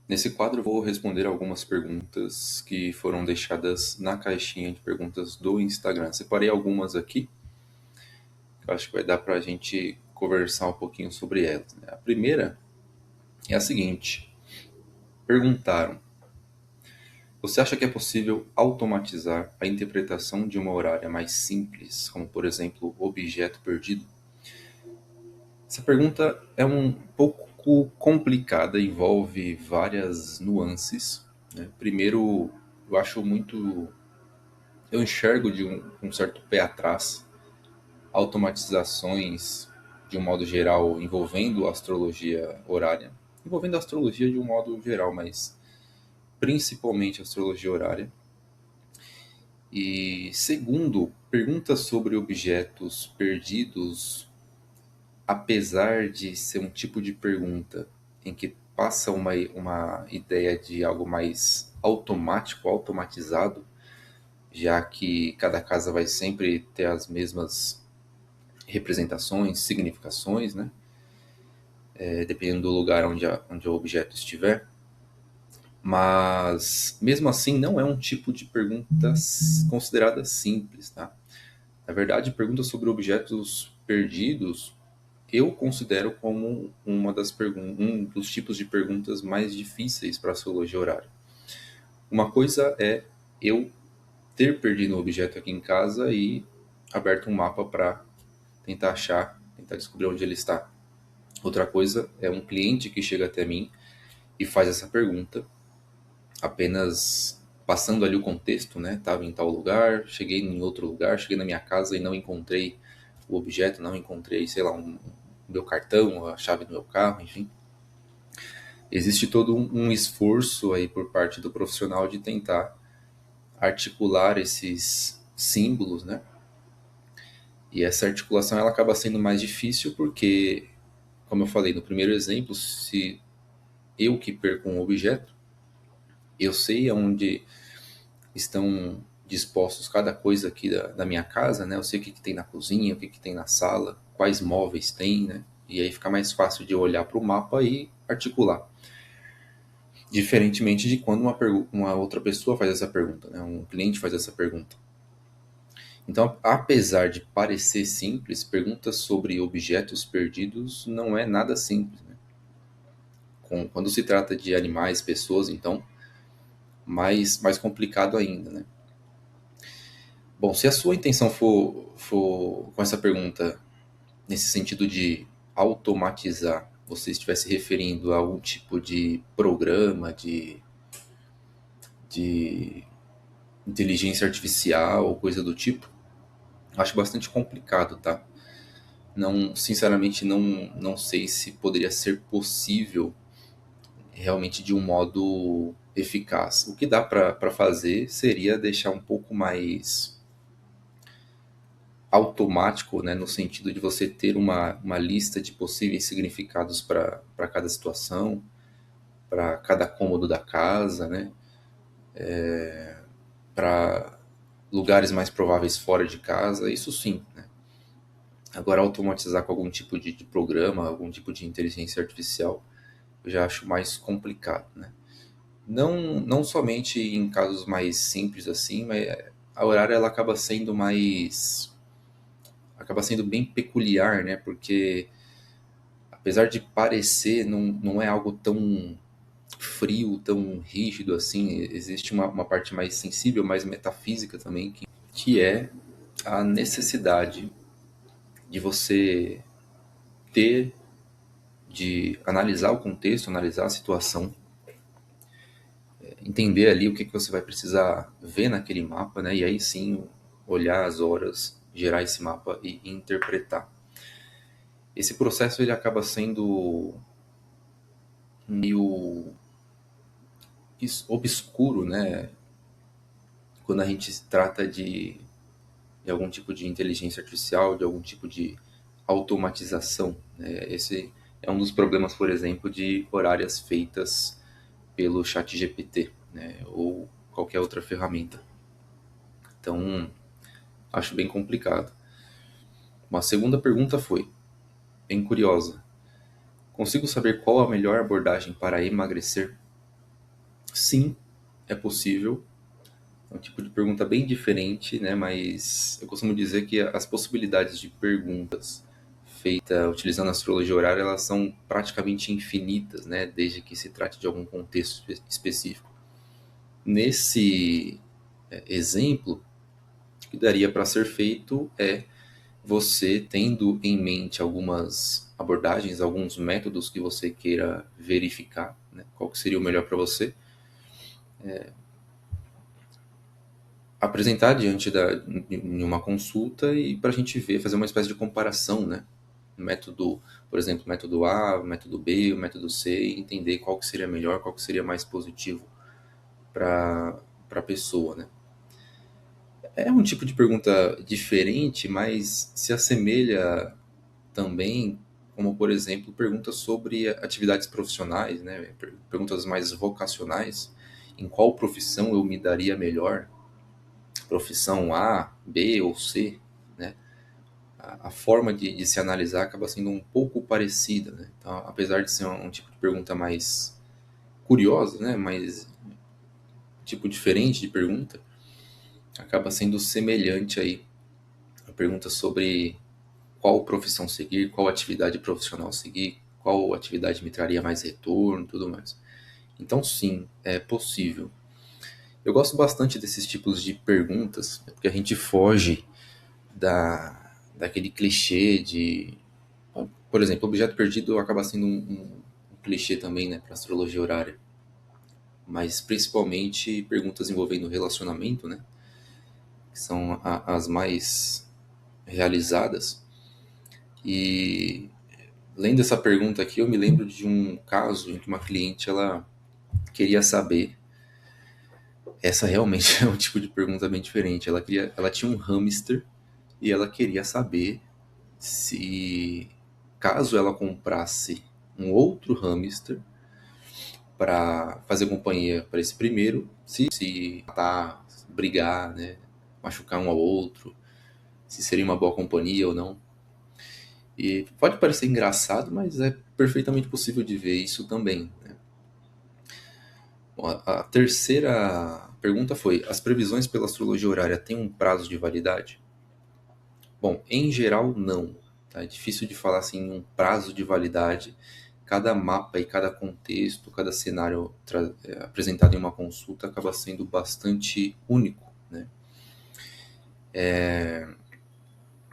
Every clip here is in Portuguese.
Nesse quadro, eu vou responder algumas perguntas que foram deixadas na caixinha de perguntas do Instagram. Separei algumas aqui, que eu acho que vai dar para a gente conversar um pouquinho sobre elas, né? A primeira é a seguinte: perguntaram, você acha que é possível automatizar a interpretação de uma horária mais simples, como por exemplo, objeto perdido? Essa pergunta é um pouco complicada, envolve várias nuances, né? Primeiro, eu acho muito. Eu enxergo de um certo pé atrás automatizações de um modo geral envolvendo astrologia horária, envolvendo a astrologia de um modo geral, mas principalmente a astrologia horária. E segundo, perguntas sobre objetos perdidos, apesar de ser um tipo de pergunta em que passa uma ideia de algo mais automático, automatizado, já que cada casa vai sempre ter as mesmas representações, significações, né? Dependendo do lugar onde o objeto estiver. Mas, mesmo assim, não é um tipo de pergunta considerada simples, tá? Na verdade, perguntas sobre objetos perdidos eu considero como um dos tipos de perguntas mais difíceis para a astrologia horária. Uma coisa é eu ter perdido um objeto aqui em casa e aberto um mapa para tentar achar, tentar descobrir onde ele está. Outra coisa é um cliente que chega até mim e faz essa pergunta, apenas passando ali o contexto, né? Estava em tal lugar, cheguei em outro lugar, cheguei na minha casa e não encontrei o objeto, não encontrei, sei lá, meu cartão, a chave do meu carro, enfim. Existe todo um esforço aí por parte do profissional de tentar articular esses símbolos, né? E essa articulação ela acaba sendo mais difícil porque, como eu falei no primeiro exemplo, se eu que perco um objeto, eu sei aonde estão dispostos cada coisa aqui da minha casa, né? Eu sei o que tem na cozinha, o que tem na sala, quais móveis tem, né? E aí fica mais fácil de olhar para o mapa e articular. Diferentemente de quando uma outra pessoa faz essa pergunta, né? Um cliente faz essa pergunta. Então, apesar de parecer simples, perguntas sobre objetos perdidos não é nada simples, né? Quando se trata de animais, pessoas, então, mais complicado ainda, né? Bom, se a sua intenção for com essa pergunta nesse sentido de automatizar, você estiver se referindo a algum tipo de programa, de inteligência artificial ou coisa do tipo, acho bastante complicado, tá? Não, sinceramente, não sei se poderia ser possível realmente de um modo eficaz. O que dá para fazer seria deixar um pouco mais automático, né, no sentido de você ter uma lista de possíveis significados para cada situação, para cada cômodo da casa, né, para lugares mais prováveis fora de casa, isso sim, né? Agora, automatizar com algum tipo de programa, algum tipo de inteligência artificial, eu já acho mais complicado, né? Não somente em casos mais simples assim, mas a horária ela acaba sendo bem peculiar, né? Porque apesar de parecer, não é algo tão frio, tão rígido assim. Existe uma parte mais sensível, mais metafísica também, que é a necessidade de você ter, de analisar o contexto, analisar a situação, entender ali o que você vai precisar ver naquele mapa, né? E aí sim olhar as horas, gerar esse mapa e interpretar. Esse processo ele acaba sendo meio obscuro, né? Quando a gente se trata de algum tipo de inteligência artificial, de algum tipo de automatização, né? Esse é um dos problemas, por exemplo, de horárias feitas pelo chat GPT, né? Ou qualquer outra ferramenta. Então, acho bem complicado. Uma segunda pergunta foi, bem curiosa. Consigo saber qual a melhor abordagem para emagrecer? Sim, é possível. É um tipo de pergunta bem diferente, né? Mas eu costumo dizer que as possibilidades de perguntas feitas utilizando a astrologia horária, elas são praticamente infinitas, né? Desde que se trate de algum contexto específico. Nesse exemplo, o que daria para ser feito é você tendo em mente algumas abordagens, alguns métodos que você queira verificar, né? Qual que seria o melhor para você, apresentar diante em uma consulta e para a gente ver, fazer uma espécie de comparação, né? Método, por exemplo, método A, método B, o método C, e entender qual que seria melhor, qual que seria mais positivo para a pessoa, né? É um tipo de pergunta diferente, mas se assemelha também, como por exemplo, perguntas sobre atividades profissionais, né? Perguntas mais vocacionais, em qual profissão eu me daria melhor, profissão A, B ou C, né? A forma de se analisar acaba sendo um pouco parecida, né? Então, apesar de ser um tipo de pergunta mais curiosa, né? Mais um tipo diferente de pergunta, acaba sendo semelhante aí. A pergunta sobre qual profissão seguir, qual atividade profissional seguir, qual atividade me traria mais retorno, tudo mais. Então, sim, é possível. Eu gosto bastante desses tipos de perguntas, porque a gente foge daquele clichê de. Por exemplo, objeto perdido acaba sendo um clichê também, né, para astrologia horária. Mas principalmente perguntas envolvendo relacionamento, né, que são as mais realizadas. E lendo essa pergunta aqui, eu me lembro de um caso em que uma cliente ela queria saber. Essa realmente é um tipo de pergunta bem diferente. Ela tinha um hamster e ela queria saber se, caso ela comprasse um outro hamster para fazer companhia para esse primeiro, se matar, brigar, né, machucar um ao outro, se seria uma boa companhia ou não. E pode parecer engraçado, mas é perfeitamente possível de ver isso também, né? Bom, a terceira pergunta foi: as previsões pela astrologia horária têm um prazo de validade? Bom, em geral, não. Tá? É difícil de falar assim um prazo de validade. Cada mapa e cada contexto, cada cenário apresentado em uma consulta acaba sendo bastante único, né?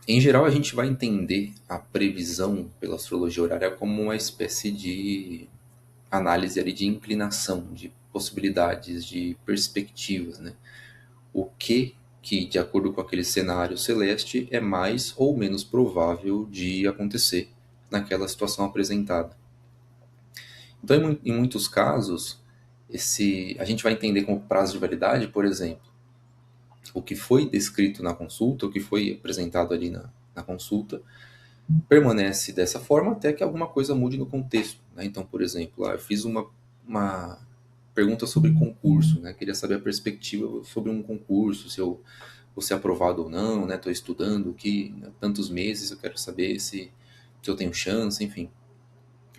Em geral, a gente vai entender a previsão pela astrologia horária como uma espécie de análise ali de inclinação, de possibilidades, de perspectivas, né? O que, de acordo com aquele cenário celeste, é mais ou menos provável de acontecer naquela situação apresentada. Então, em muitos casos, a gente vai entender como prazo de validade, por exemplo, o que foi descrito na consulta, o que foi apresentado ali na consulta, permanece dessa forma até que alguma coisa mude no contexto, né? Então, por exemplo, eu fiz uma pergunta sobre concurso, né? Queria saber a perspectiva sobre um concurso, se eu vou ser aprovado ou não, né? Estou estudando aqui há tantos meses, eu quero saber se eu tenho chance, enfim.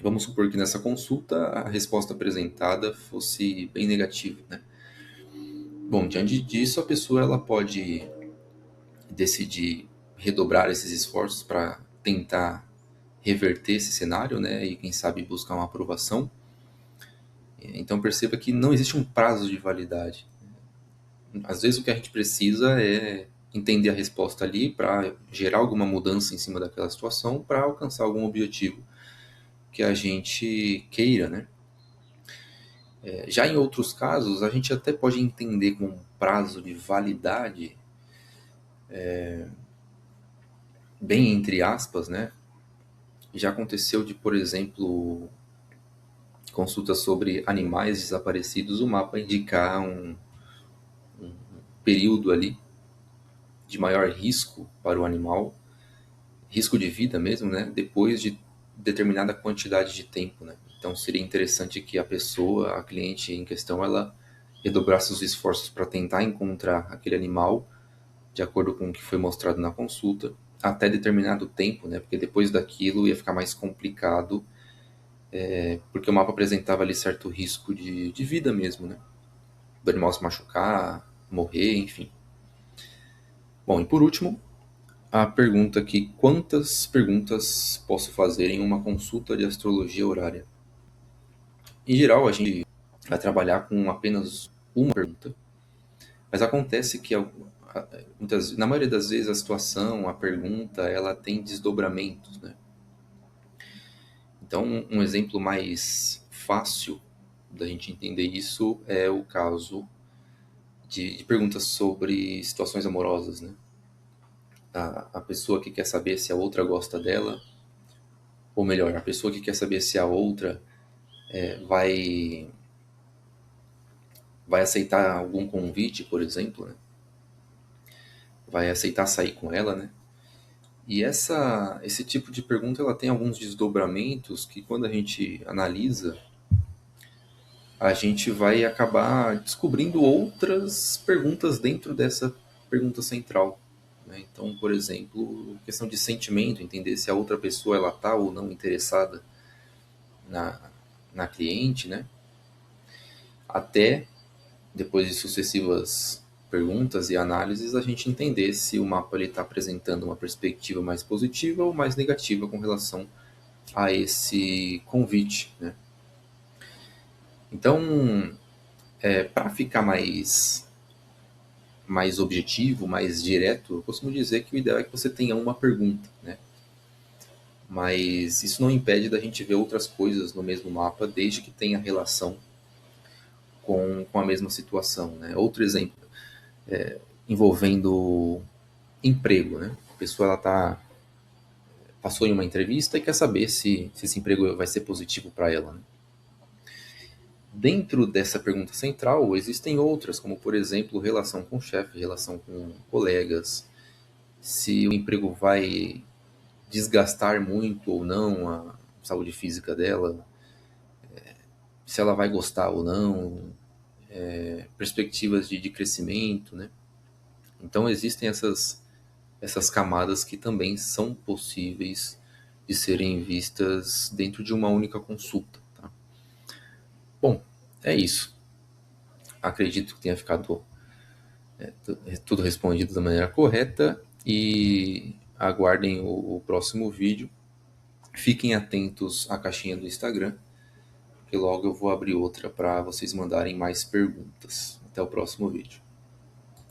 Vamos supor que nessa consulta a resposta apresentada fosse bem negativa, né? Bom, diante disso, a pessoa ela pode decidir redobrar esses esforços para tentar reverter esse cenário, né? E quem sabe buscar uma aprovação. Então perceba que não existe um prazo de validade. Às vezes o que a gente precisa é entender a resposta ali para gerar alguma mudança em cima daquela situação para alcançar algum objetivo que a gente queira, né? Já em outros casos, a gente até pode entender como um prazo de validade, bem entre aspas, né? Já aconteceu de, por exemplo, consultas sobre animais desaparecidos, o mapa indicar um período ali de maior risco para o animal, risco de vida mesmo, né? Depois de determinada quantidade de tempo, né? Então seria interessante que a pessoa, a cliente em questão, ela redobrasse os esforços para tentar encontrar aquele animal de acordo com o que foi mostrado na consulta, até determinado tempo, né? Porque depois daquilo ia ficar mais complicado, porque o mapa apresentava ali certo risco de vida mesmo, né? do animal se machucar, morrer, enfim. Bom, e por último, a pergunta aqui: quantas perguntas posso fazer em uma consulta de astrologia horária? Em geral, a gente vai trabalhar com apenas uma pergunta, mas acontece que na maioria das vezes a situação, a pergunta, ela tem desdobramentos, né? Então, um exemplo mais fácil da gente entender isso é o caso de perguntas sobre situações amorosas, né? A pessoa que quer saber se a outra gosta dela, ou melhor, a pessoa que quer saber se a outra vai aceitar algum convite, por exemplo, né? Vai aceitar sair com ela, né? E esse tipo de pergunta ela tem alguns desdobramentos que quando a gente analisa, a gente vai acabar descobrindo outras perguntas dentro dessa pergunta central, né? Então, por exemplo, questão de sentimento, entender se a outra pessoa ela está ou não interessada na, na cliente, né? Até depois de sucessivas perguntas e análises, a gente entender se o mapa está apresentando uma perspectiva mais positiva ou mais negativa com relação a esse convite, né? Então, para ficar mais objetivo, mais direto, eu costumo dizer que o ideal é que você tenha uma pergunta, né? Mas isso não impede da gente ver outras coisas no mesmo mapa, desde que tenha relação com a mesma situação, né? Outro exemplo, envolvendo emprego, né? A pessoa passou em uma entrevista e quer saber se esse emprego vai ser positivo para ela, né? Dentro dessa pergunta central, existem outras, como por exemplo, relação com o chefe, relação com colegas, se o emprego vai desgastar muito ou não a saúde física dela, se ela vai gostar ou não, perspectivas de crescimento, né? Então existem essas camadas que também são possíveis de serem vistas dentro de uma única consulta, tá? Bom, é isso. Acredito que tenha ficado tudo respondido da maneira correta e aguardem o próximo vídeo. Fiquem atentos à caixinha do Instagram, que logo eu vou abrir outra para vocês mandarem mais perguntas. Até o próximo vídeo.